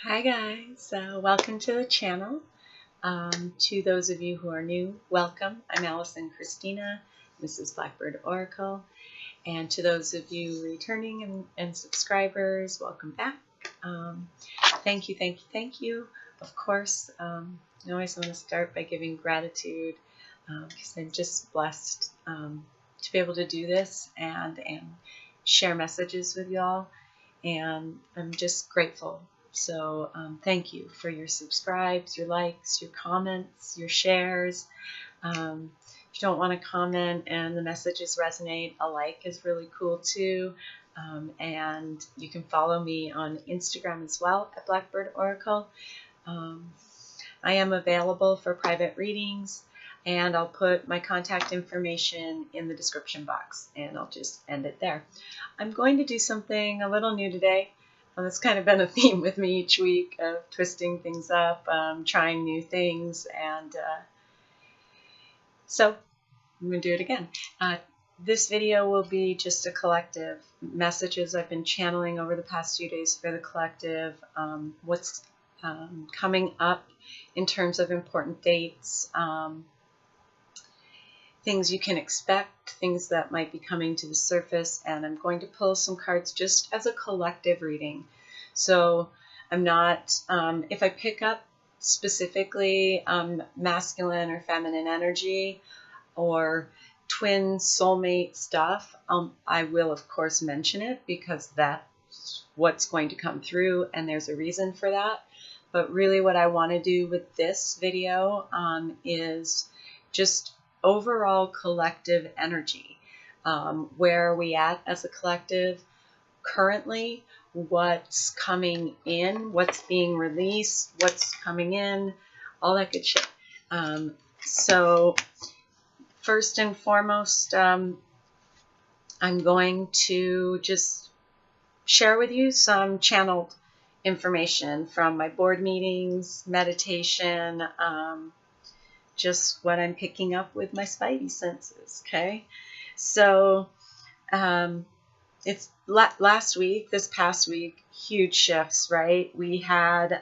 Hi guys, welcome to the channel. To those of you who are new, welcome. I'm Allison Christina, Mrs. Blackbird Oracle. And to those of you returning and subscribers, welcome back. Thank you, thank you, thank you. Of course, I always want to start by giving gratitude because I'm just blessed to be able to do this and share messages with y'all. And I'm just grateful. So thank you for your subscribes, your likes, your comments, your shares. If you don't want to comment and the messages resonate, a like is really cool too. And you can follow me on Instagram as well at Blackbird Oracle. I am available for private readings, and I'll put my contact information in the description box, and I'll just end it there. I'm going to do something a little new today. It's kind of been a theme with me each week of twisting things up, trying new things, and so I'm going to do it again. This video will be just a collective messages I've been channeling over the past few days for the collective, what's coming up in terms of important dates, things you can expect, things that might be coming to the surface, and I'm going to pull some cards just as a collective reading. So I'm not, if I pick up specifically masculine or feminine energy or twin soulmate stuff, I will of course mention it because that's what's going to come through, and there's a reason for that. But really what I want to do with this video is just overall collective energy. Where are we at as a collective currently? What's coming in? What's being released? What's coming in? All that good shit. So first and foremost, I'm going to just share with you some channeled information from my board meetings, meditation, just what I'm picking up with my spidey senses, okay? So it's last week, this past week, huge shifts, right? We had,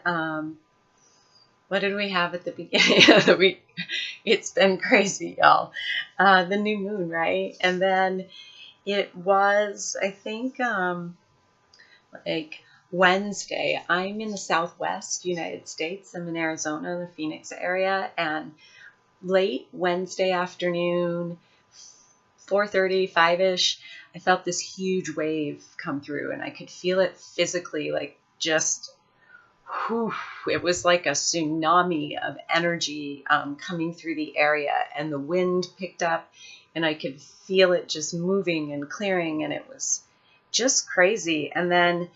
what did we have at the beginning of the week? It's been crazy, y'all. The new moon, right? And then it was, I think, like Wednesday. I'm in the Southwest United States. I'm in Arizona, the Phoenix area, and late Wednesday afternoon, 4:30, 5-ish, I felt this huge wave come through, and I could feel it physically, like just, whew, it was like a tsunami of energy coming through the area, and the wind picked up, and I could feel it just moving and clearing, and it was just crazy. And then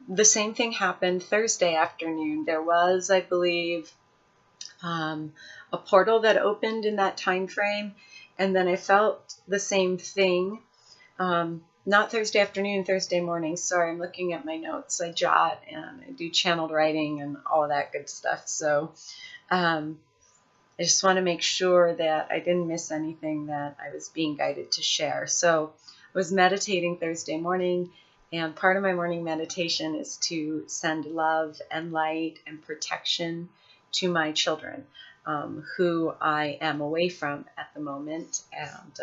the same thing happened Thursday afternoon. There was, I believe, a portal that opened in that time frame, and then I felt the same thing. Not Thursday afternoon, Thursday morning. Sorry, I'm looking at my notes. I jot and I do channeled writing and all of that good stuff. So I just want to make sure that I didn't miss anything that I was being guided to share. So I was meditating Thursday morning, and part of my morning meditation is to send love and light and protection to my children, who I am away from at the moment, and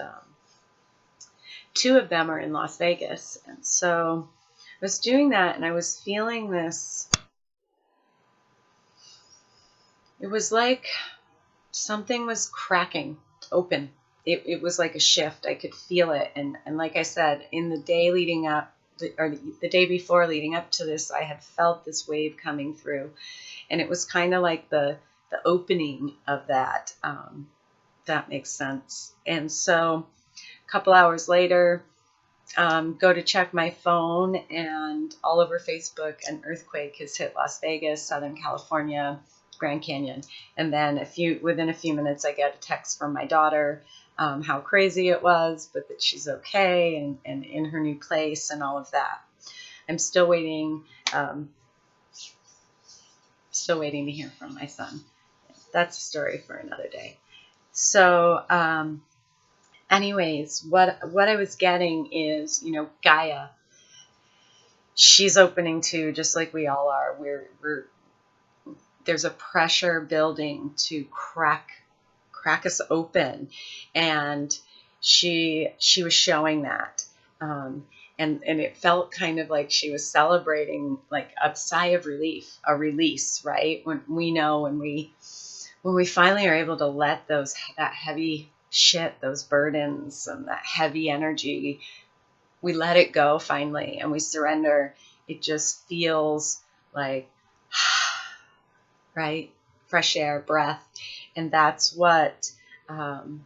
two of them are in Las Vegas. And so I was doing that, and I was feeling this. It was like something was cracking open. It was like a shift. I could feel it. And like I said, in the day leading up, or the day before leading up to this, I had felt this wave coming through. And it was kind of like the opening of that. That makes sense. And so a couple hours later, go to check my phone, and all over Facebook, an earthquake has hit Las Vegas, Southern California, Grand Canyon. And then within a few minutes, I get a text from my daughter, how crazy it was, but that she's okay and in her new place and all of that. I'm still waiting. Still waiting to hear from my son. That's a story for another day. So, anyways, what I was getting is, Gaia. she's opening too, just like we all are. There's a pressure building to crack us open, and she was showing that, um, and it felt kind of like she was celebrating like a sigh of relief, a release, right? When we know when we finally are able to let that heavy shit, those burdens and that heavy energy, we let it go finally and we surrender. It just feels like right, fresh air, breath, and um,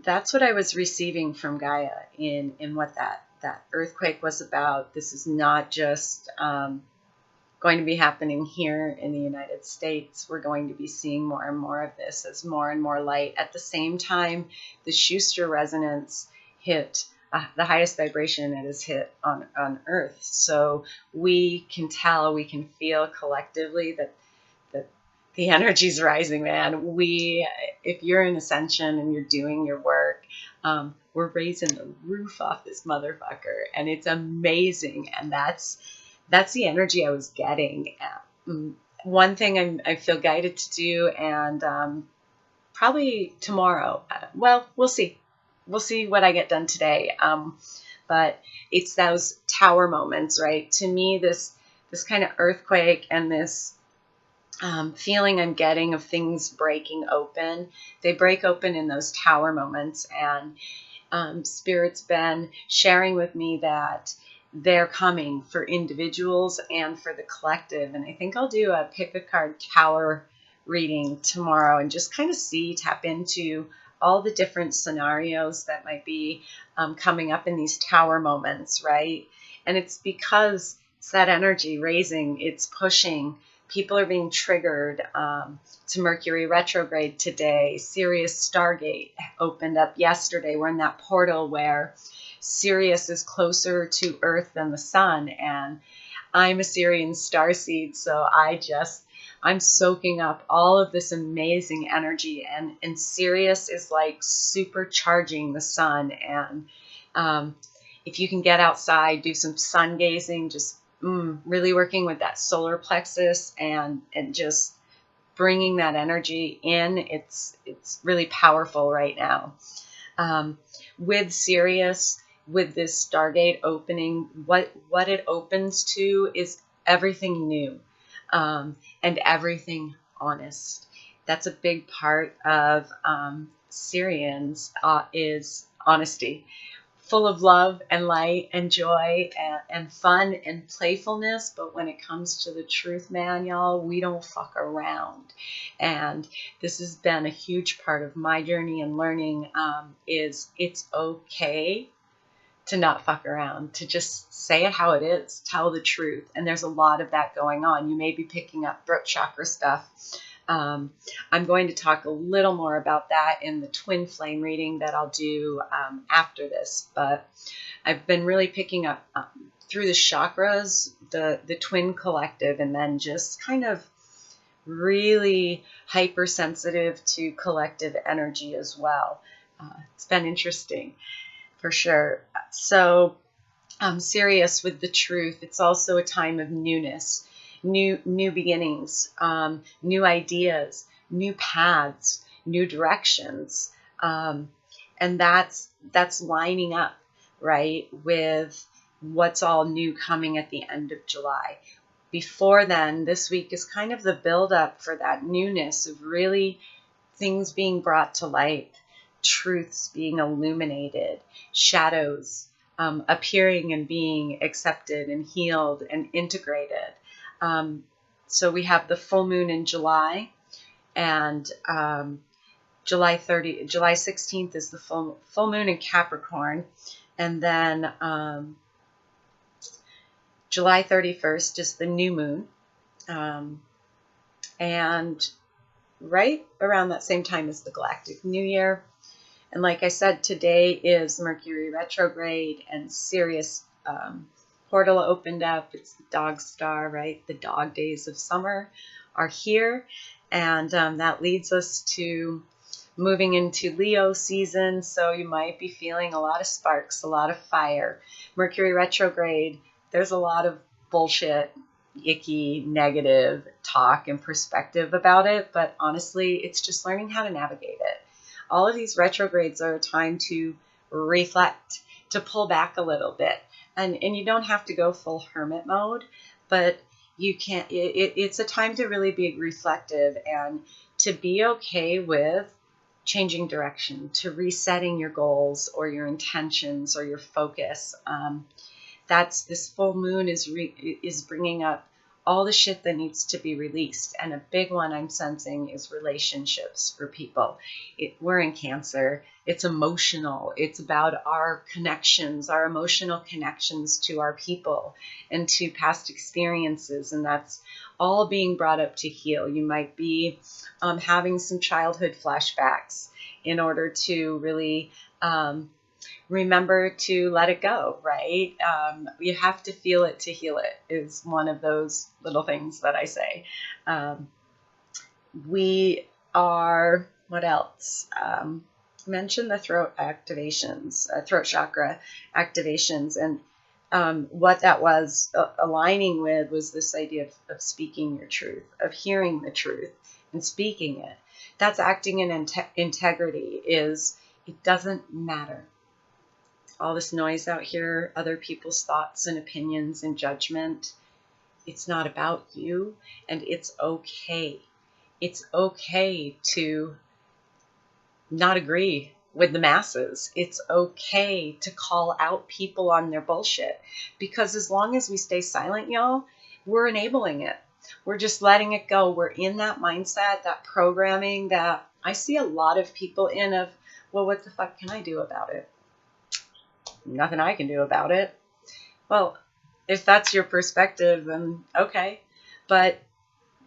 that's what I was receiving from Gaia in what that earthquake was about. This is not just going to be happening here in the United States. We're going to be seeing more and more of this as more and more light. At the same time, the Schuster resonance hit the highest vibration it has hit on Earth. So we can tell, we can feel collectively that the energy's rising, man. If you're in ascension and you're doing your work, we're raising the roof off this motherfucker, and it's amazing. And that's the energy I was getting. One thing I feel guided to do, and probably tomorrow. Well, we'll see. We'll see what I get done today. But it's those tower moments, right? To me, this kind of earthquake and this feeling I'm getting of things breaking open, they break open in those tower moments. And Spirit's been sharing with me that they're coming for individuals and for the collective. And I think I'll do a pick a card tower reading tomorrow and just kind of tap into all the different scenarios that might be coming up in these tower moments, right? And it's because it's that energy raising, it's pushing. People are being triggered to Mercury retrograde today. Sirius Stargate opened up yesterday. We're in that portal where Sirius is closer to Earth than the sun. And I'm a Sirian starseed, so I'm soaking up all of this amazing energy. And Sirius is like supercharging the sun. And if you can get outside, do some sun gazing, just really working with that solar plexus and just bringing that energy in. It's really powerful right now. With Sirius, with this Stargate opening, what it opens to is everything new, and everything honest. That's a big part of Sirians, is honesty. Full of love and light and joy and fun and playfulness. But when it comes to the truth, man, y'all, we don't fuck around. And this has been a huge part of my journey and learning, is it's okay to not fuck around, to just say it how it is, tell the truth. And there's a lot of that going on. You may be picking up throat chakra stuff. I'm going to talk a little more about that in the twin flame reading that I'll do after this. But I've been really picking up through the chakras, the twin collective, and then just kind of really hypersensitive to collective energy as well. It's been interesting for sure. So Sirius with the truth, it's also a time of newness. New beginnings, new ideas, new paths, new directions, and that's lining up right with what's all new coming at the end of July. Before then, this week is kind of the build up for that newness of really things being brought to light, truths being illuminated, shadows appearing and being accepted and healed and integrated. So we have the full moon in July, and July 16th is the full moon in Capricorn, and then July 31st is the new moon, and right around that same time is the Galactic New Year. And like I said, today is Mercury retrograde, and Sirius portal opened up. It's the dog star, right? The dog days of summer are here, and that leads us to moving into Leo season. So you might be feeling a lot of sparks, a lot of fire. Mercury retrograde, there's a lot of bullshit, icky, negative talk and perspective about it, but honestly, it's just learning how to navigate it. All of these retrogrades are a time to reflect, to pull back a little bit. And you don't have to go full hermit mode, but you can. It's a time to really be reflective and to be okay with changing direction, to resetting your goals or your intentions or your focus. That's this full moon is bringing up all the shit that needs to be released. And a big one I'm sensing is relationships for people. We're in Cancer. It's emotional. It's about our connections, our emotional connections to our people and to past experiences. And that's all being brought up to heal. You might be having some childhood flashbacks in order to really remember to let it go, right? You have to feel it to heal it is one of those little things that I say. We are, what else? Mention the throat activations, throat chakra activations. And what that was aligning with was this idea of speaking your truth, of hearing the truth and speaking it. That's acting in integrity. It doesn't matter. All this noise out here, other people's thoughts and opinions and judgment, it's not about you, and it's okay. It's okay to not agree with the masses. It's okay to call out people on their bullshit, because as long as we stay silent, y'all, we're enabling it. We're just letting it go. We're in that mindset, that programming that I see a lot of people in of, well, what the fuck can I do about it? Nothing I can do about it. Well, if that's your perspective, then okay. But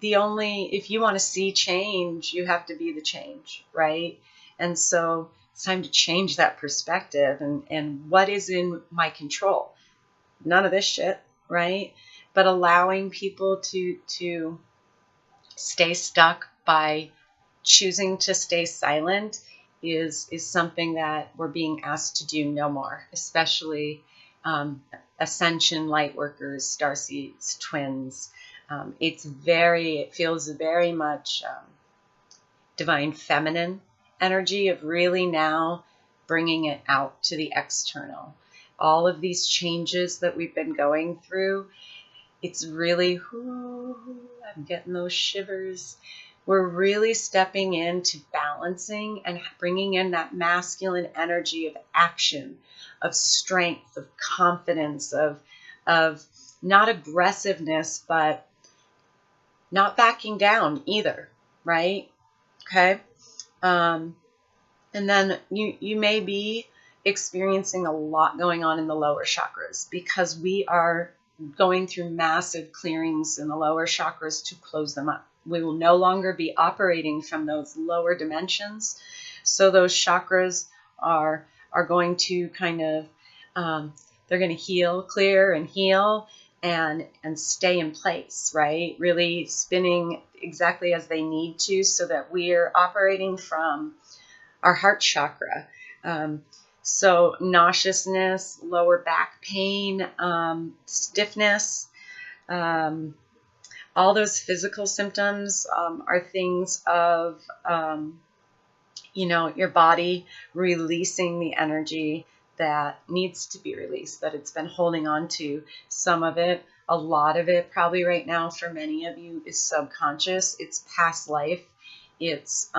if you want to see change, you have to be the change, right? And so it's time to change that perspective and what is in my control. None of this shit, right? But allowing people to stay stuck by choosing to stay silent is something that we're being asked to do no more, especially ascension light workers, starseeds, twins. It feels very much divine feminine energy of really now bringing it out to the external. All of these changes that we've been going through, it's really, I'm getting those shivers. We're really stepping into balancing and bringing in that masculine energy of action, of strength, of confidence, of not aggressiveness, but not backing down either, right? Okay. And then you may be experiencing a lot going on in the lower chakras because we are going through massive clearings in the lower chakras to close them up. We will no longer be operating from those lower dimensions. So those chakras are going to kind of, they're going to heal, clear and heal and stay in place, right? Really spinning exactly as they need to so that we're operating from our heart chakra. So nauseousness, lower back pain, stiffness, all those physical symptoms are things of, your body releasing the energy that needs to be released, that it's been holding on to. Some of it, a lot of it, probably right now for many of you is subconscious. It's past life. It's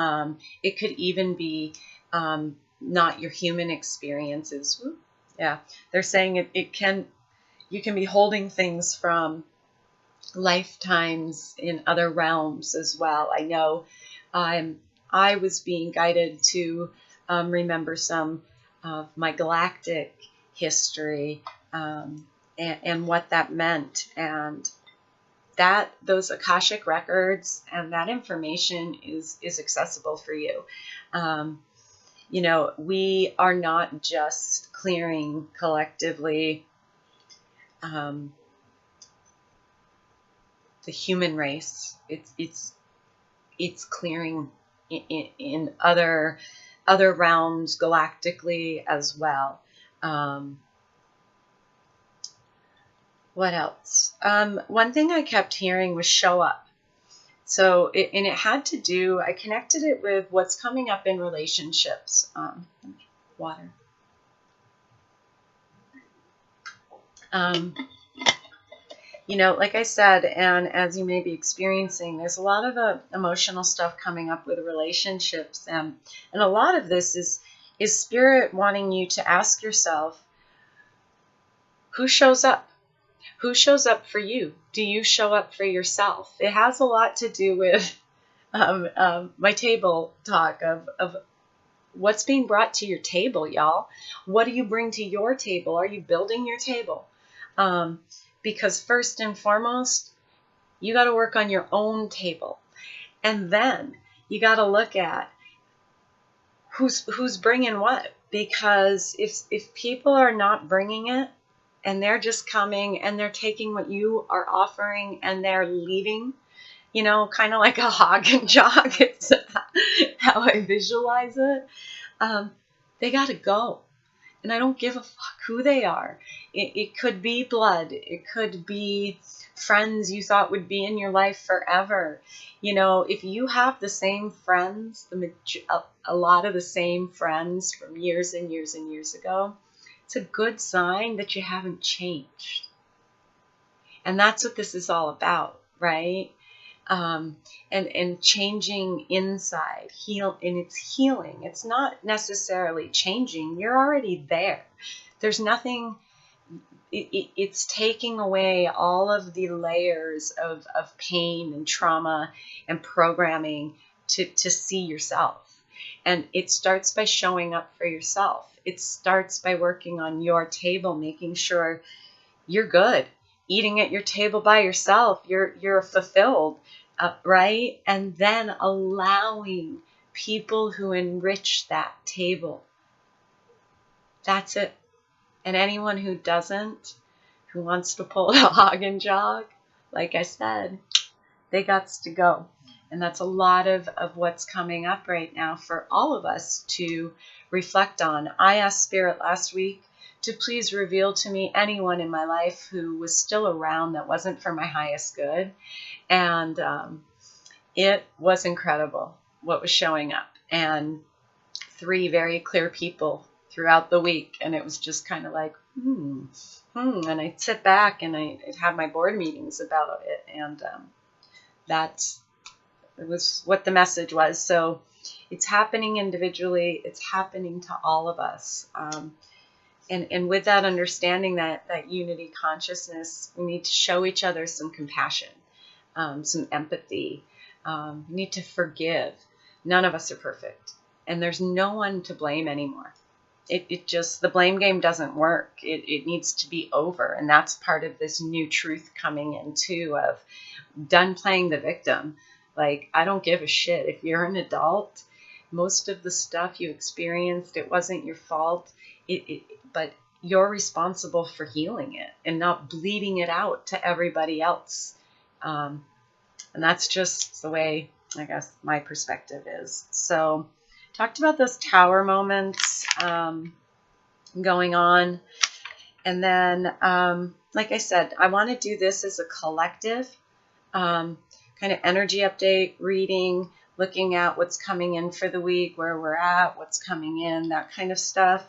it could even be not your human experiences. Yeah, they're saying you can be holding things from lifetimes in other realms as well. I know I was being guided to remember some of my galactic history and what that meant, and that those Akashic records and that information is accessible for you. We are not just clearing collectively the human race. It's clearing in other realms galactically as well. What else? One thing I kept hearing was show up. So, and it had to do, I connected it with what's coming up in relationships. Water. Like I said, and as you may be experiencing, there's a lot of emotional stuff coming up with relationships, and a lot of this is spirit wanting you to ask yourself, who shows up? Who shows up for you? Do you show up for yourself? It has a lot to do with my table talk of what's being brought to your table, y'all. What do you bring to your table? Are you building your table? Because first and foremost, you got to work on your own table. And then you got to look at who's bringing what. Because if people are not bringing it, and they're just coming and they're taking what you are offering and they're leaving, kind of like a hog and jog. It's how I visualize it. They got to go. And I don't give a fuck who they are. It could be blood. It could be friends you thought would be in your life forever. If you have the same friends, a lot of the same friends from years and years and years ago, it's a good sign that you haven't changed. And that's what this is all about, right? And changing inside, and it's healing. It's not necessarily changing. You're already there. There's nothing. It's taking away all of the layers of pain and trauma and programming to see yourself. And it starts by showing up for yourself. It starts by working on your table, making sure you're good. Eating at your table by yourself, you're fulfilled, right? And then allowing people who enrich that table. That's it. And anyone who doesn't, who wants to pull a hog and jog, like I said, they got to go. And that's a lot of what's coming up right now for all of us to reflect on. I asked Spirit last week to please reveal to me anyone in my life who was still around that wasn't for my highest good. And it was incredible what was showing up. And 3 very clear people throughout the week. And it was just kind of like, And I'd sit back and I'd have my board meetings about it. And it was what the message was. So it's happening individually. It's happening to all of us. And with that understanding, that unity consciousness, we need to show each other some compassion, some empathy. We need to forgive. None of us are perfect. And there's no one to blame anymore. It just, the blame game doesn't work. It needs to be over. And that's part of this new truth coming in too, of done playing the victim. Like, I don't give a shit. If you're an adult, most of the stuff you experienced, it wasn't your fault. But you're responsible for healing it and not bleeding it out to everybody else. And that's just the way, I guess, my perspective is. So, talked about those tower moments going on. And then, like I said, I want to do this as a collective kind of energy update, reading, looking at what's coming in for the week, where we're at, what's coming in, that kind of stuff.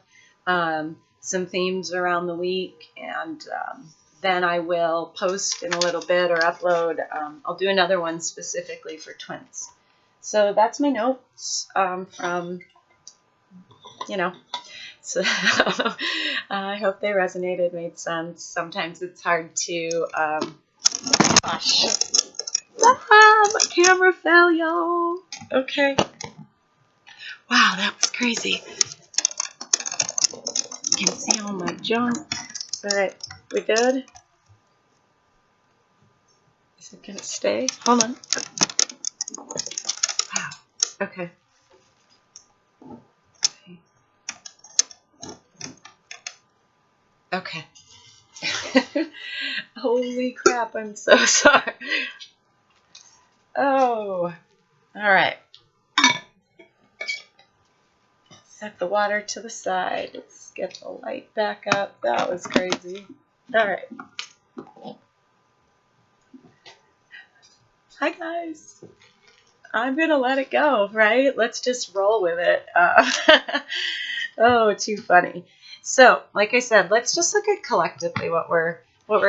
Some themes around the week, and then I will post in a little bit or upload. I'll do another one specifically for twins. So that's my notes from, so I hope they resonated, made sense. Sometimes it's hard to, gosh, my camera fell, y'all. Okay. Wow, that was crazy. You can see all my junk. All right, we good? Is it gonna stay? Hold on. Wow. Okay. Okay. Holy crap, I'm so sorry. Oh, all right. Set the water to the side. Let's get the light back up. That was crazy. All right. Hi guys. I'm going to let it go, right? Let's just roll with it. Oh, too funny. So, like I said, let's just look at collectively what we're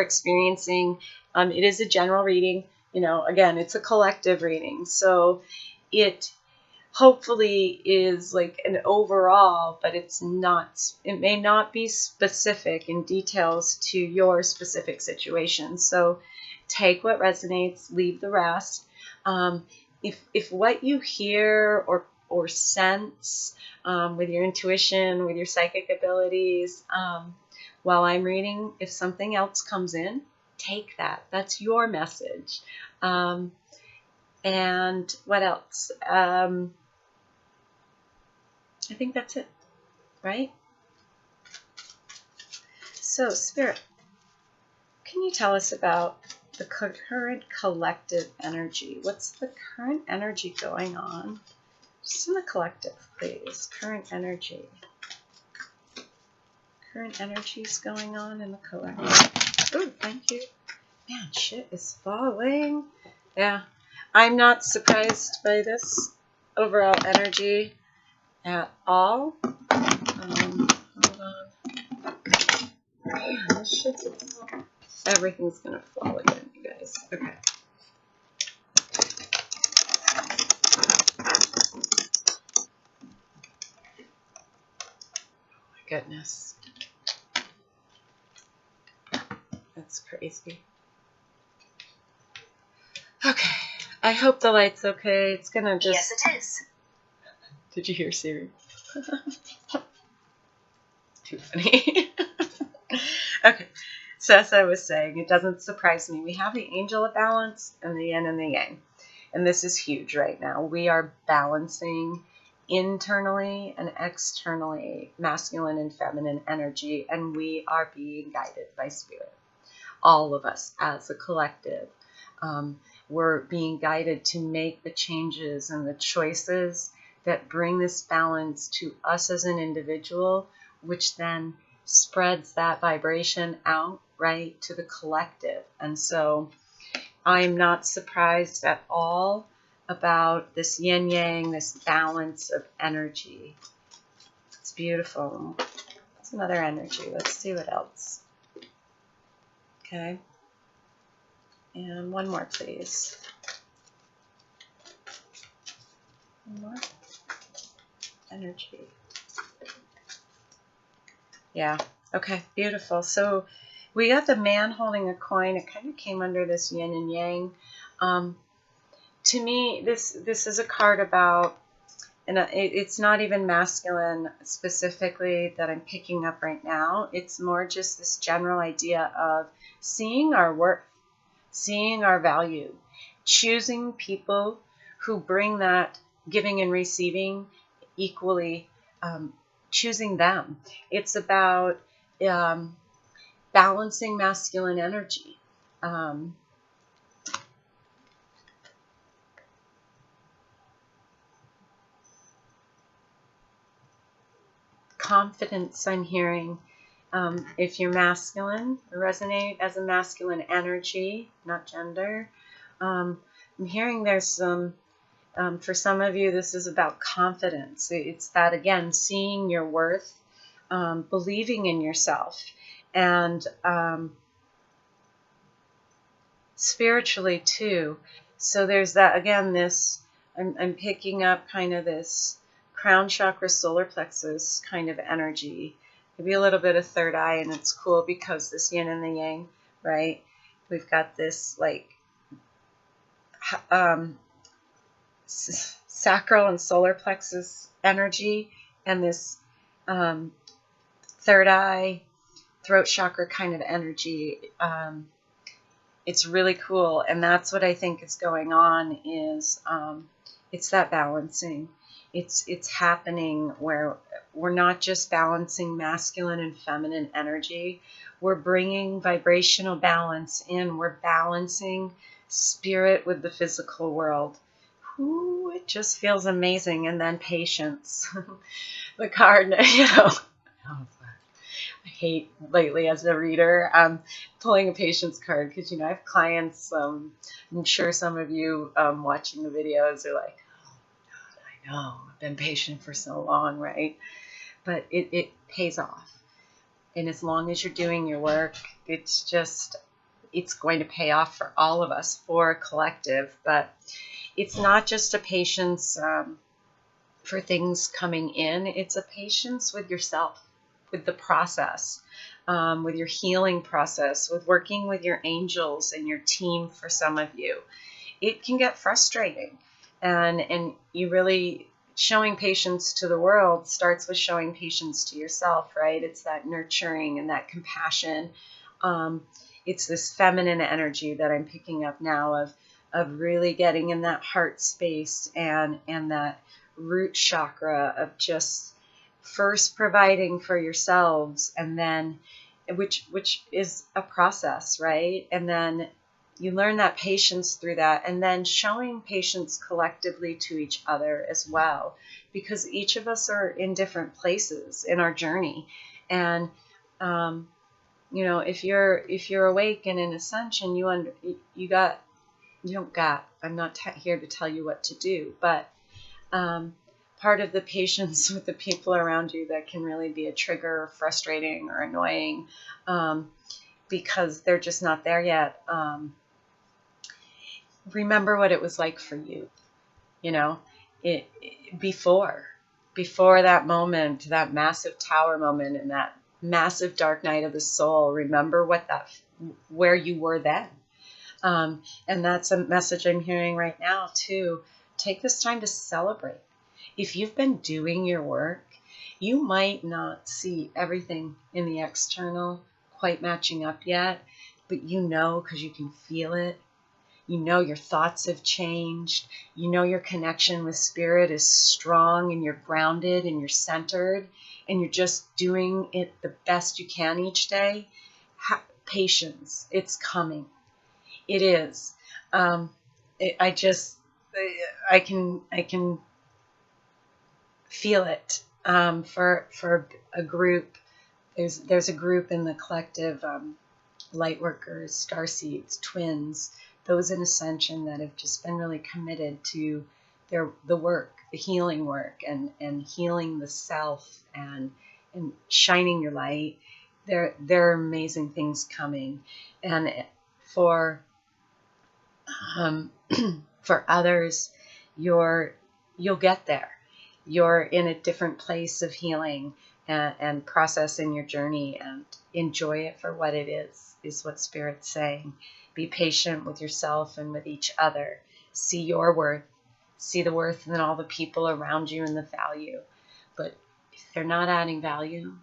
experiencing. It is a general reading. You know, again, it's a collective reading. So it hopefully is like an overall, but it's not, it may not be specific in details to your specific situation. So take what resonates, leave the rest. If what you hear or sense with your intuition, with your psychic abilities, while I'm reading, if something else comes in, take that. That's your message. And what else? I think that's it, right? So, Spirit, can you tell us about the current collective energy? What's the current energy going on? Just in the collective, please. Current energy. Current energy's going on in the collective. Oh, thank you. Man, shit is falling. Yeah, I'm not surprised by this overall energy at all. Hold on. Man, this shit's everything's gonna fall again, you guys. Okay. My goodness. That's crazy. Okay. I hope the light's okay. It's gonna just... Yes, it is. Did you hear Siri? Too funny. Okay. So as I was saying, it doesn't surprise me. We have the angel of balance and the yin and the yang. And this is huge right now. We are balancing internally and externally masculine and feminine energy, and we are being guided by spirit. All of us as a collective. We're being guided to make the changes and the choices that bring this balance to us as an individual, which then spreads that vibration out, right, to the collective. And so I'm not surprised at all about this yin yang, this balance of energy. It's beautiful. It's another energy. Let's see what else. Okay. And one more, please. One more. Energy. Yeah. Okay. Beautiful. So we got the man holding a coin. It kind of came under this yin and yang. To me, this is a card about, and it's not even masculine specifically that I'm picking up right now. It's more just this general idea of seeing our worth, seeing our value, choosing people who bring that giving and receiving equally, choosing them. It's about balancing masculine energy. Confidence, I'm hearing. If you're masculine, resonate as a masculine energy, not gender. I'm hearing there's some, for some of you, this is about confidence. It's that, again, seeing your worth, believing in yourself, and spiritually too. So there's that, again, this, I'm picking up kind of this crown chakra, solar plexus kind of energy. Maybe a little bit of third eye, and it's cool because this yin and the yang, right? We've got this like sacral and solar plexus energy, and this third eye, throat chakra kind of energy. It's really cool, and that's what I think is going on. Is it's that balancing. It's happening where we're not just balancing masculine and feminine energy. We're bringing vibrational balance in. We're balancing spirit with the physical world. Ooh, it just feels amazing. And then patience. The card, you know. I hate lately as a reader, pulling a patient's card, because I have clients. I'm sure some of you watching the videos are like, I know, I've been patient for so long, right? But it pays off. And as long as you're doing your work, it's going to pay off for all of us, for a collective. But it's not just a patience for things coming in. It's a patience with yourself, with the process, with your healing process, with working with your angels and your team. For some of you, it can get frustrating, and you really, showing patience to the world starts with showing patience to yourself, right? It's that nurturing and that compassion. It's this feminine energy that I'm picking up now of really getting in that heart space and that root chakra of just first providing for yourselves, and then which is a process, right? And then you learn that patience through that, and then showing patience collectively to each other as well, because each of us are in different places in our journey. And if you're awake and in ascension, I'm not here to tell you what to do, but part of the patience with the people around you that can really be a trigger, or frustrating, or annoying, because they're just not there yet. Remember what it was like for you, before that moment, that massive tower moment, and that massive dark night of the soul. Remember where you were then. And that's a message I'm hearing right now too. Take this time to celebrate. If you've been doing your work, you might not see everything in the external quite matching up yet, but because you can feel it. Your thoughts have changed. Your connection with spirit is strong, and you're grounded and you're centered, and you're just doing it the best you can each day. Patience, it's coming. It is. I can feel it. For a group, there's a group in the collective, light workers, starseeds, twins, those in ascension that have just been really committed to the work, the healing work, and healing the self, and shining your light. There are amazing things coming, and for for others, you'll get there. You're in a different place of healing and processing your journey, and enjoy it for what it is what Spirit's saying. Be patient with yourself and with each other. See your worth. See the worth in all the people around you and the value. But if they're not adding value,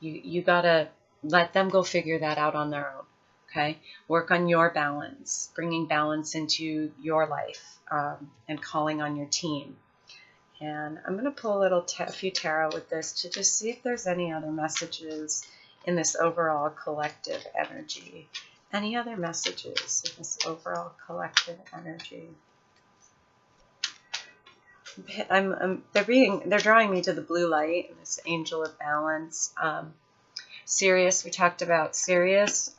you gotta let them go figure that out on their own. Okay? Work on your balance, bringing balance into your life, and calling on your team. And I'm going to pull a few tarot with this to just see if there's any other messages in this overall collective energy. Any other messages in this overall collective energy? They're drawing me to the blue light, this angel of balance. Sirius, we talked about Sirius.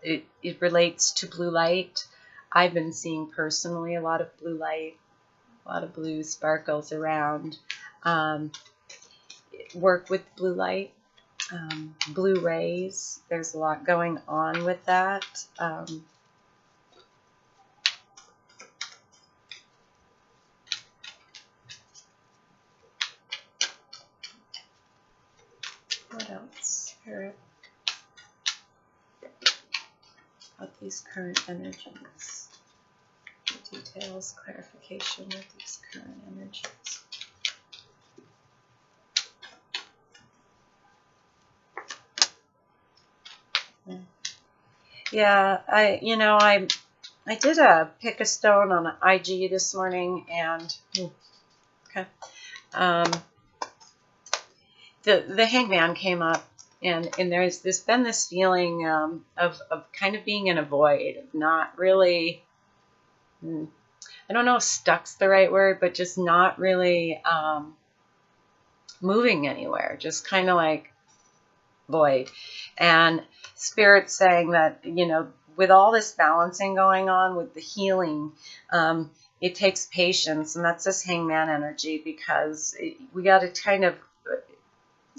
It relates to blue light. I've been seeing personally a lot of blue light, a lot of blue sparkles around. Work with blue light, blue rays. There's a lot going on with that. What else? About these current energies. Details, clarification of these current energies. Yeah, I did a pick a stone on IG this morning, and okay, the hangman came up, and there's been this feeling of kind of being in a void, of not really, I don't know if stuck's the right word, but just not really moving anywhere, just kind of like void. And Spirit's saying that, with all this balancing going on with the healing, it takes patience, and that's this hangman energy, because we got to kind of,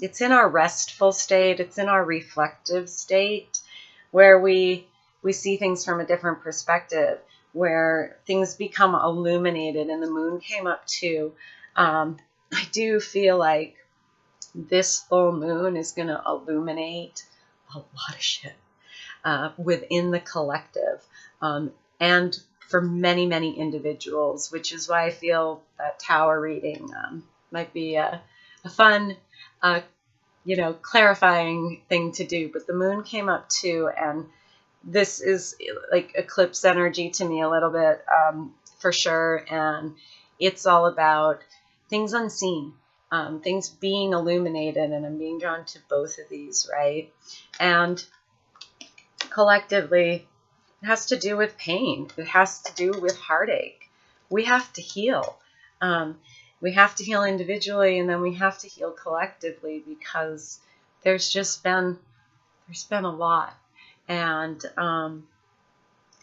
it's in our restful state, it's in our reflective state, where we see things from a different perspective, where things become illuminated. And the moon came up too. I do feel like this full moon is going to illuminate a lot of shit within the collective, and for many, many individuals, which is why I feel that tower reading might be a fun, clarifying thing to do. But the moon came up too, and this is like eclipse energy to me a little bit, for sure. And it's all about things unseen, things being illuminated, and I'm being drawn to both of these, right? And collectively, it has to do with pain. It has to do with heartache. We have to heal. We have to heal individually, and then we have to heal collectively, because there's been a lot. And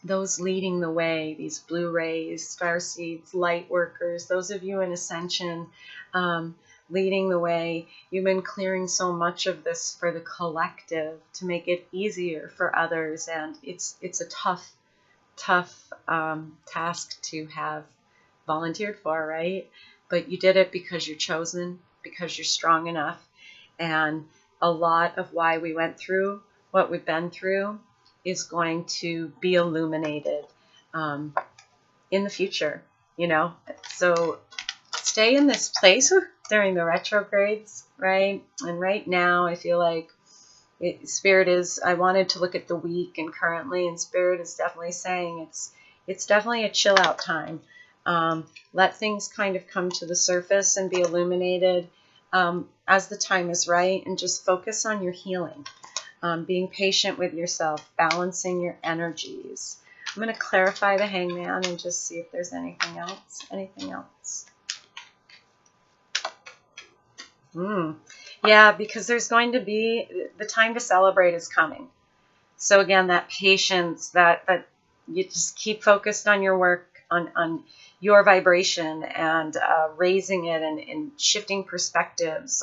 those leading the way, these blue rays, star seeds, light workers, those of you in ascension, leading the way, you've been clearing so much of this for the collective to make it easier for others. And it's a tough task to have volunteered for, right? But you did it because you're chosen, because you're strong enough. And a lot of why we went through what we've been through is going to be illuminated in the future, So stay in this place during the retrogrades, right? And right now, I feel like Spirit is, I wanted to look at the week and currently, and Spirit is definitely saying it's definitely a chill out time. Let things kind of come to the surface and be illuminated as the time is right, and just focus on your healing, being patient with yourself, balancing your energies. I'm going to clarify the hangman and just see if there's anything else. Anything else? Yeah, because there's going to be, the time to celebrate is coming. So again, that patience, that you just keep focused on your work, on your vibration, and raising it, and shifting perspectives,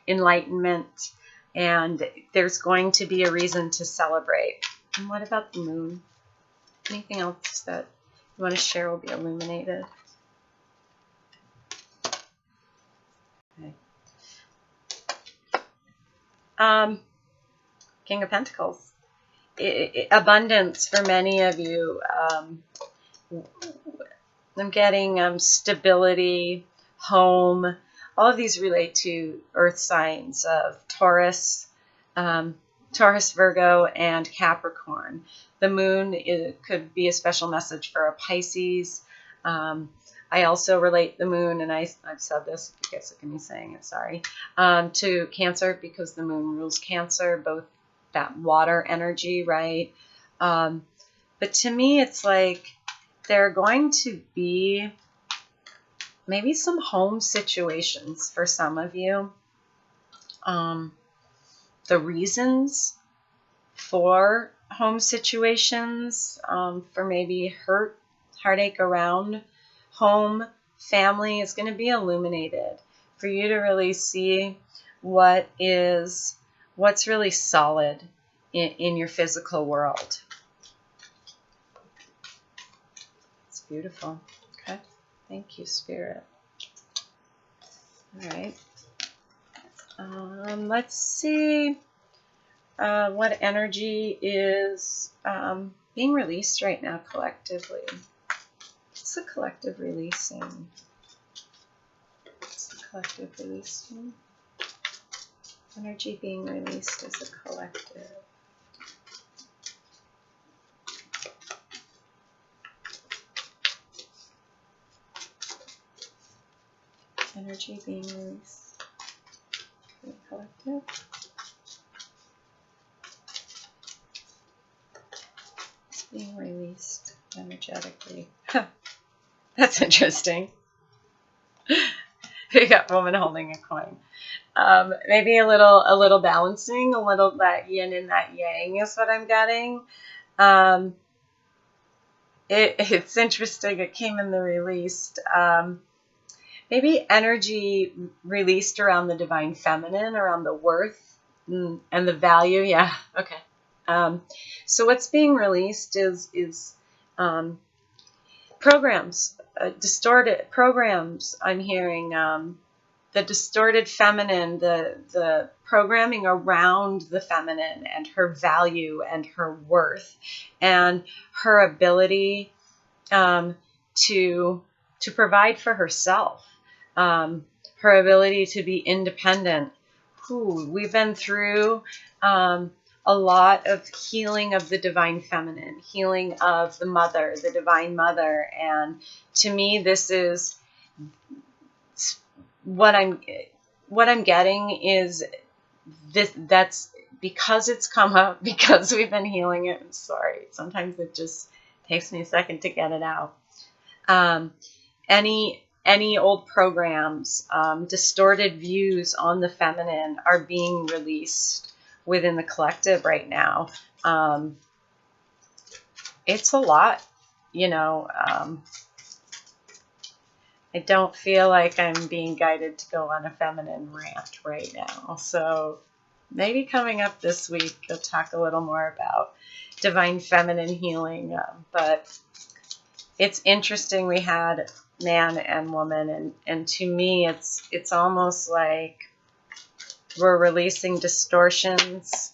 enlightenment, and there's going to be a reason to celebrate. And what about the moon? Anything else that you want to share will be illuminated? Okay. King of Pentacles. Abundance for many of you. I'm getting stability, home. All of these relate to earth signs of Taurus, Virgo, and Capricorn. The moon, it could be a special message for a Pisces. I also relate the moon, and I've said this, you guys look at me saying it, sorry, to Cancer, because the moon rules Cancer, both that water energy, right? But to me, it's like there are going to be maybe some home situations for some of you. The reasons for home situations, for maybe heartache around home, family, is going to be illuminated for you to really see what's really solid in your physical world. It's beautiful. Okay. Thank you, Spirit. All right. Let's see what energy is being released right now collectively. What's the collective releasing? What's the collective releasing? Energy being released as a collective. Energy being released as a collective. It's being released energetically. That's interesting. We got woman holding a coin. Maybe a little balancing, a little that yin and that yang is what I'm getting. It's interesting. It came in the released. Maybe energy released around the divine feminine, around the worth and the value. Yeah. Okay. So what's being released is programs, distorted programs. I'm hearing the distorted feminine, the programming around the feminine and her value and her worth and her ability to provide for herself, her ability to be independent. We've been through a lot of healing of the divine feminine, healing of the mother, the divine mother, and to me, this is what I'm getting is this. That's because it's come up, because we've been healing it. I'm sorry. Sometimes it just takes me a second to get it out. Any old programs, distorted views on the feminine are being released within the collective right now. It's a lot, you know. I don't feel like I'm being guided to go on a feminine rant right now. So maybe coming up this week, I'll talk a little more about divine feminine healing. But it's interesting. We had man and woman, and to me, it's almost like we're releasing distortions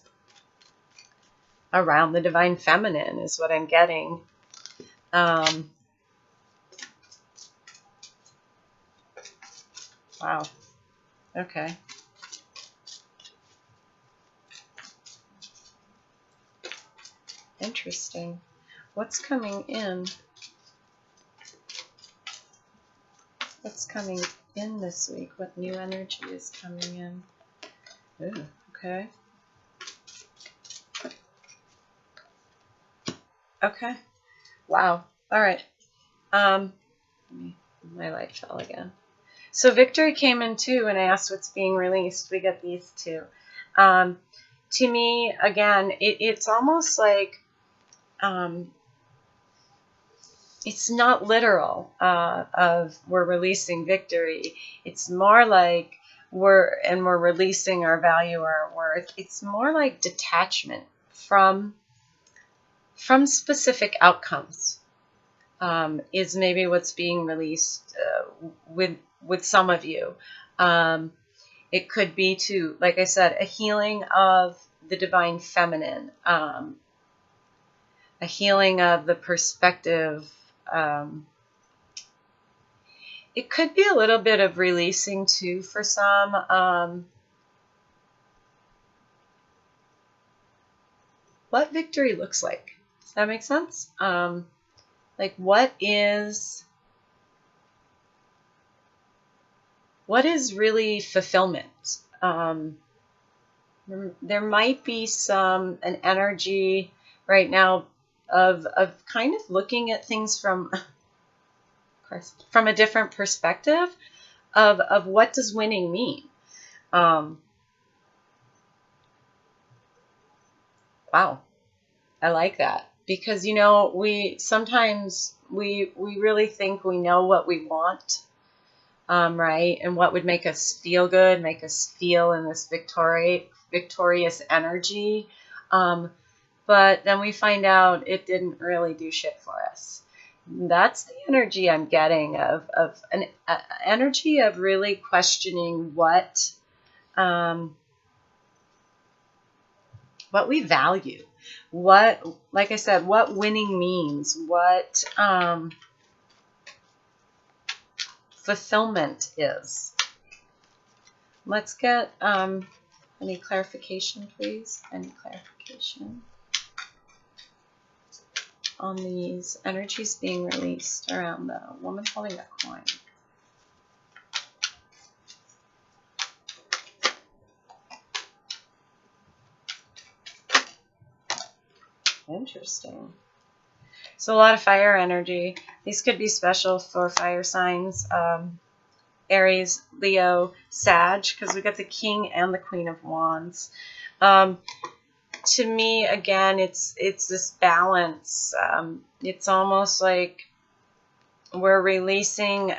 around the divine feminine is what I'm getting. Wow. Okay. Interesting. What's coming in? What's coming in this week? What new energy is coming in? Ooh, okay. Okay. Wow. All right. My light fell again. So victory came in too, and I asked what's being released. We get these two. To me, again, it's almost like it's not literal of we're releasing victory. It's more like we're releasing our value, our worth. It's more like detachment from specific outcomes. Is maybe what's being released with some of you. It could be to, like I said, a healing of the divine feminine, a healing of the perspective. It could be a little bit of releasing too for some. What victory looks like. Does that make sense? Like what is really fulfillment? There might be an energy right now of kind of looking at things from a different perspective of what does winning mean. Wow, I like that, because we sometimes we really think we know what we want, right, and what would make us feel good, make us feel in this victorious energy, but then we find out it didn't really do shit for us. That's the energy I'm getting of an energy of really questioning what we value, what, like I said, what winning means, what fulfillment is. Let's get any clarification, please. Any clarification on these energies being released around the woman holding a coin. Interesting. So a lot of fire energy. These could be special for fire signs. Aries, Leo, Sag, because we got the King and the Queen of Wands. To me, again, it's this balance. It's almost like we're releasing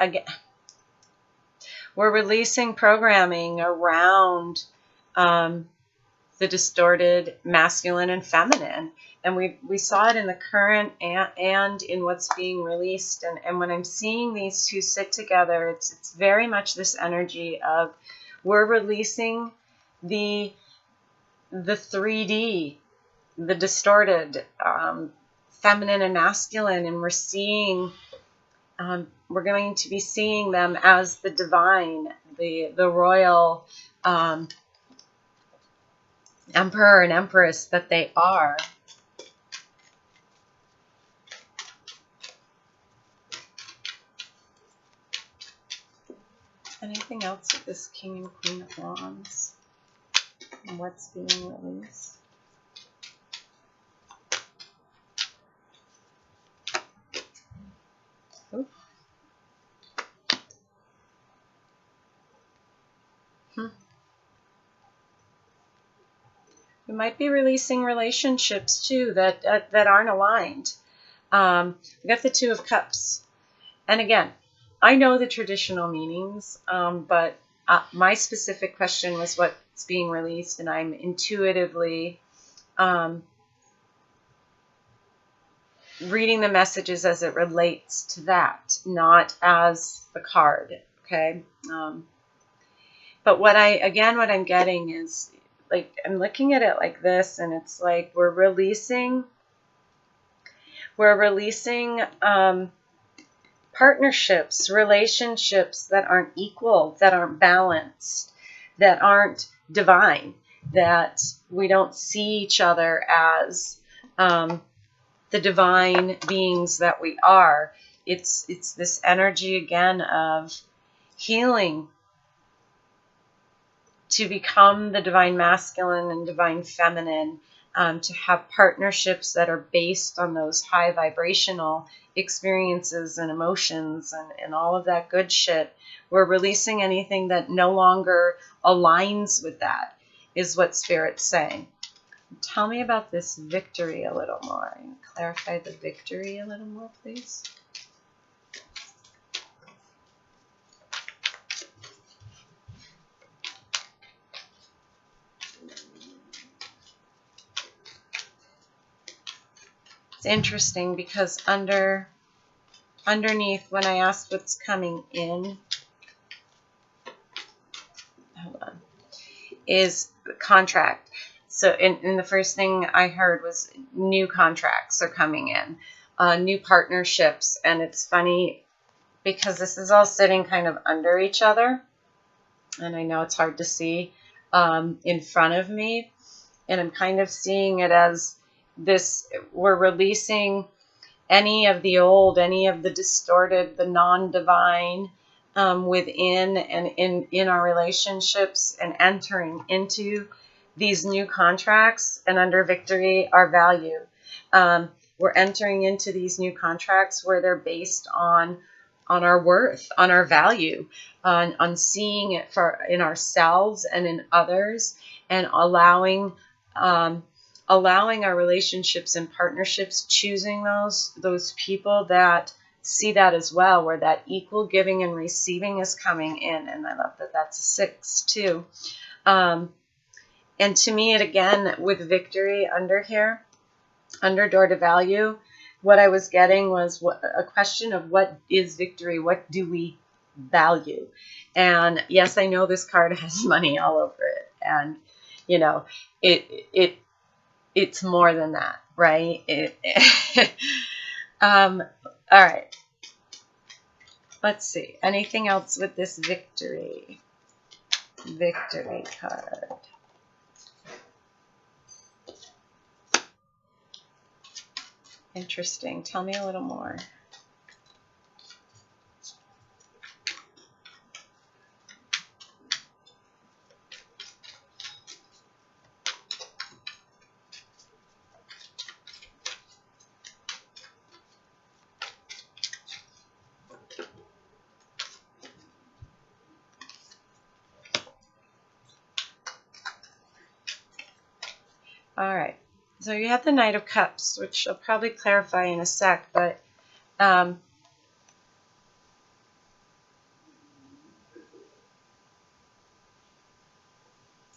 programming around the distorted masculine and feminine. And we saw it in the current and in what's being released. And when I'm seeing these two sit together, it's very much this energy of we're releasing the 3D, the distorted feminine and masculine, and we're seeing we're going to be seeing them as the divine, the royal emperor and empress that they are. Anything else with this King and Queen of Wands and what's being released? Ooh. We might be releasing relationships too that aren't aligned. We got the Two of Cups, and again, I know the traditional meanings, but my specific question was what's being released, and I'm intuitively reading the messages as it relates to that, not as the card. Okay. But what I'm getting is, like, I'm looking at it like this, and it's like we're releasing partnerships, relationships that aren't equal, that aren't balanced, that aren't divine, that we don't see each other as the divine beings that we are. It's this energy again of healing to become the divine masculine and divine feminine, to have partnerships that are based on those high vibrational experiences and emotions and all of that good shit. We're releasing anything that no longer aligns with that, is what Spirit's saying. Tell me about this victory a little more. Clarify the victory a little more, please. It's interesting because underneath, when I asked what's coming in, hold on, is contract. So in the first thing I heard was new contracts are coming in, new partnerships. And it's funny because this is all sitting kind of under each other. And I know it's hard to see in front of me. And I'm kind of seeing it as this, we're releasing any of the old, any of the distorted, the non-divine within and in our relationships, and entering into these new contracts. And under victory, our value. We're entering into these new contracts where they're based on our worth, on our value, on seeing it in ourselves and in others, and allowing our relationships and partnerships, choosing those people that see that as well, where that equal giving and receiving is coming in. And I love that that's a 6 too. And to me, it again, with victory under here, under door to value, what I was getting was a question of what is victory? What do we value? And yes, I know this card has money all over it. And, you know, it's more than that, right? All right. Let's see. Anything else with this victory? Victory card. Interesting. Tell me a little more. All right. So you have the Knight of Cups, which I'll probably clarify in a sec, but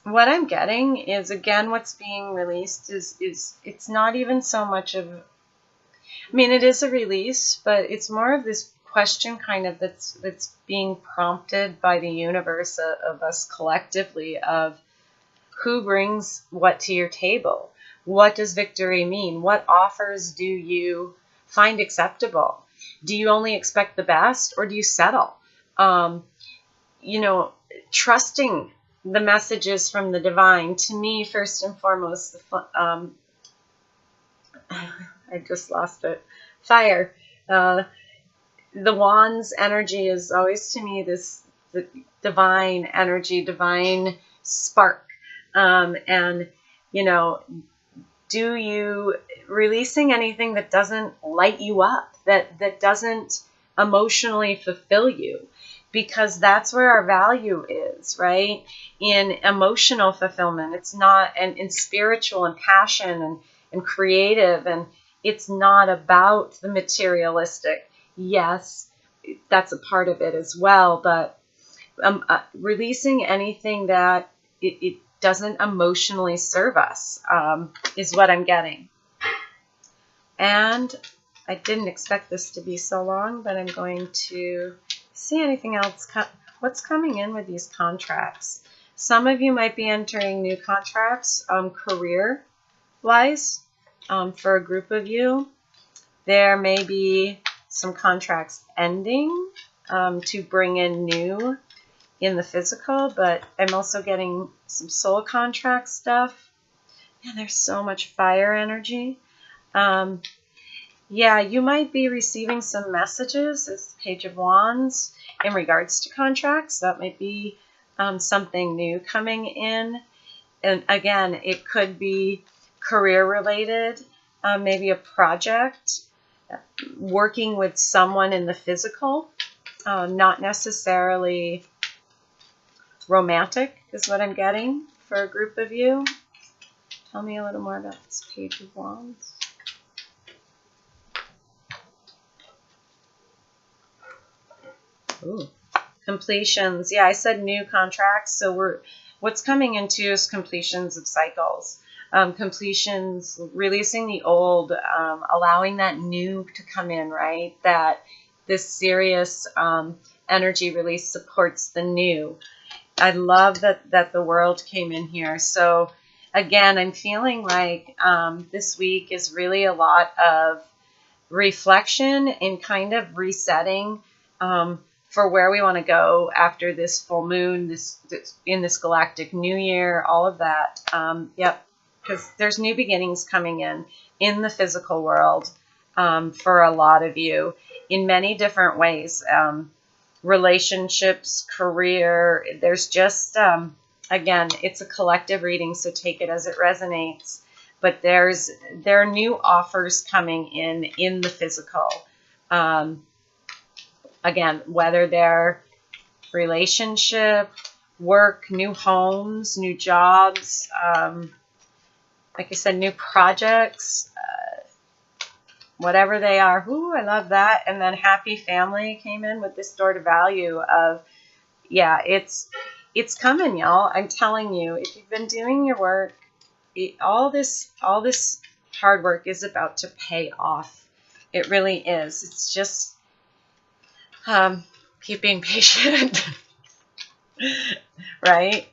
what I'm getting is, again, what's being released is it's not even so much of, I mean, it is a release, but it's more of this question kind of that's being prompted by the universe of us collectively, of who brings what to your table. What does victory mean? What offers do you find acceptable? Do you only expect the best, or do you settle? You know, trusting the messages from the divine. To me, first and foremost, I just lost it. Fire. The Wands energy is always, to me, the divine energy, divine spark. And, you know, do you releasing anything that doesn't light you up, that doesn't emotionally fulfill you? Because that's where our value is, right? In emotional fulfillment. It's not, and in spiritual and passion and creative, and it's not about the materialistic. Yes, that's a part of it as well, but releasing anything that it doesn't emotionally serve us is what I'm getting. And I didn't expect this to be so long, but I'm going to see anything else. What's coming in with these contracts? Some of you might be entering new contracts, career-wise. For a group of you, there may be some contracts ending to bring in new in the physical, but I'm also getting some soul contract stuff. And there's so much fire energy. Yeah, you might be receiving some messages, as the Page of Wands, in regards to contracts. That might be something new coming in. And again, it could be career related, maybe a project, working with someone in the physical, not necessarily romantic is what I'm getting for a group of you. Tell me a little more about this Page of Wands. Ooh. Completions. Yeah, I said new contracts. So what's coming into is completions of cycles. Completions, releasing the old, allowing that new to come in, right? That this serious energy release supports the new. I love that the world came in here. So again, I'm feeling like this week is really a lot of reflection and kind of resetting for where we want to go after this full moon, this in this galactic new year, all of that. Yep, because there's new beginnings coming in the physical world for a lot of you in many different ways. Relationships, career, there's just, again, it's a collective reading, so take it as it resonates. But there are new offers coming in the physical. Again, whether they're relationship, work, new homes, new jobs, like I said, new projects, whatever they are. Ooh, I love that. And then happy family came in with this stored value of, yeah, it's coming, y'all. I'm telling you, if you've been doing your work, all this hard work is about to pay off. It really is. It's just keep being patient. Right?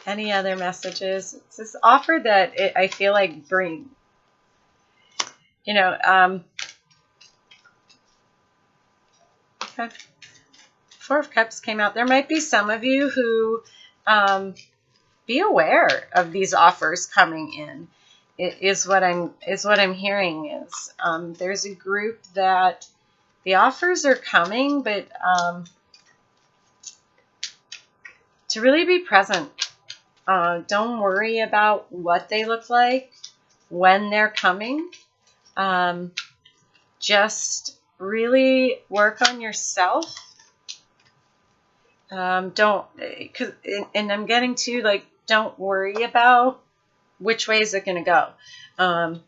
Any other messages? It's this offer that I feel like bring. You know, okay. Four of Cups came out. There might be some of you who be aware of these offers coming in. Is what I'm hearing is there's a group that the offers are coming, but to really be present. Don't worry about what they look like when they're coming. Just really work on yourself. And I'm getting to, like, don't worry about which way is it going to go?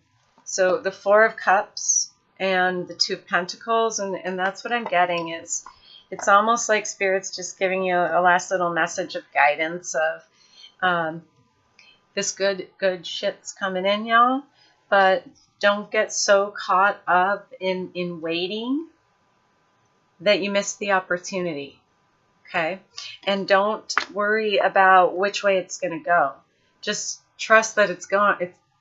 So the Four of Cups and the Two of Pentacles, and that's what I'm getting is it's almost like Spirit's just giving you a last little message of guidance of this good shit's coming in, y'all, but don't get so caught up in waiting that you miss the opportunity, okay? And don't worry about which way it's going to go. Just trust that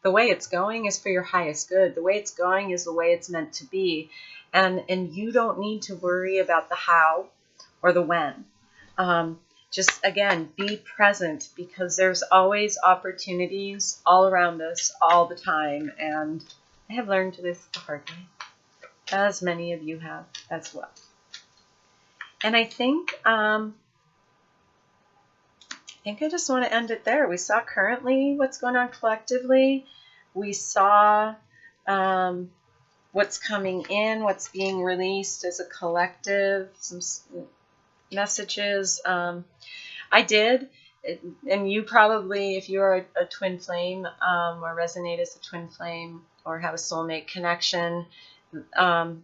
the way it's going is for your highest good. The way it's going is the way it's meant to be. And you don't need to worry about the how or the when. Just, again, be present, because there's always opportunities all around us all the time. And I have learned this the hard way, as many of you have as well. And I think I just want to end it there. We saw currently what's going on collectively. We saw what's coming in, what's being released as a collective, some messages. I did, and you probably, if you're a twin flame or resonate as a twin flame or have a soulmate connection, I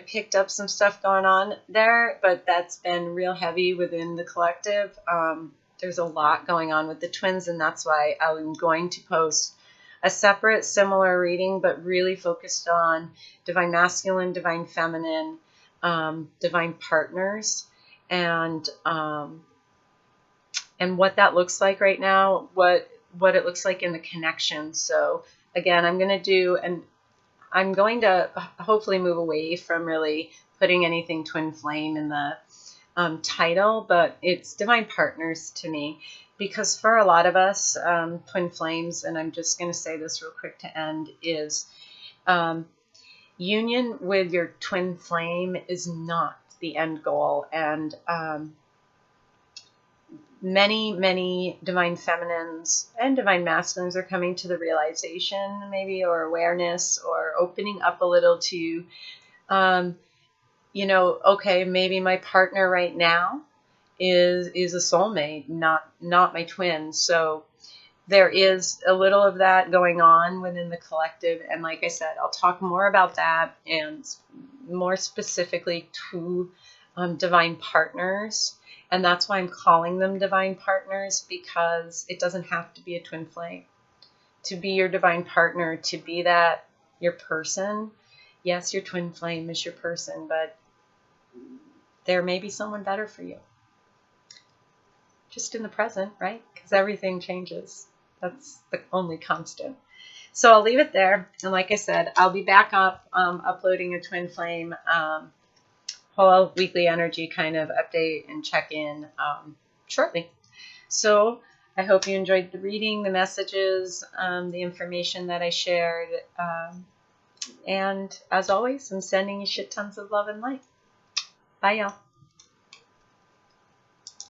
picked up some stuff going on there, but that's been real heavy within the collective. There's a lot going on with the twins, and that's why I'm going to post a separate similar reading, but really focused on divine masculine, divine feminine, divine partners, and what that looks like right now, what it looks like in the connection. So again, I'm going to hopefully move away from really putting anything twin flame in the title, but it's divine partners to me, because for a lot of us, twin flames, and I'm just going to say this real quick to end, is union with your twin flame is not the end goal. And many divine feminines and divine masculines are coming to the realization, maybe, or awareness, or opening up a little to, okay, maybe my partner right now is a soulmate, not my twin. So there is a little of that going on within the collective. And like I said, I'll talk more about that, and more specifically to divine partners. And that's why I'm calling them divine partners, because it doesn't have to be a twin flame to be your divine partner, to be that your person. Yes, your twin flame is your person, but there may be someone better for you. Just in the present, right? Because everything changes. That's the only constant. So I'll leave it there. And like I said, I'll be back up uploading a twin flame whole weekly energy kind of update and check-in shortly. So I hope you enjoyed the reading, the messages, the information that I shared. And as always, I'm sending you shit tons of love and light. Bye, y'all.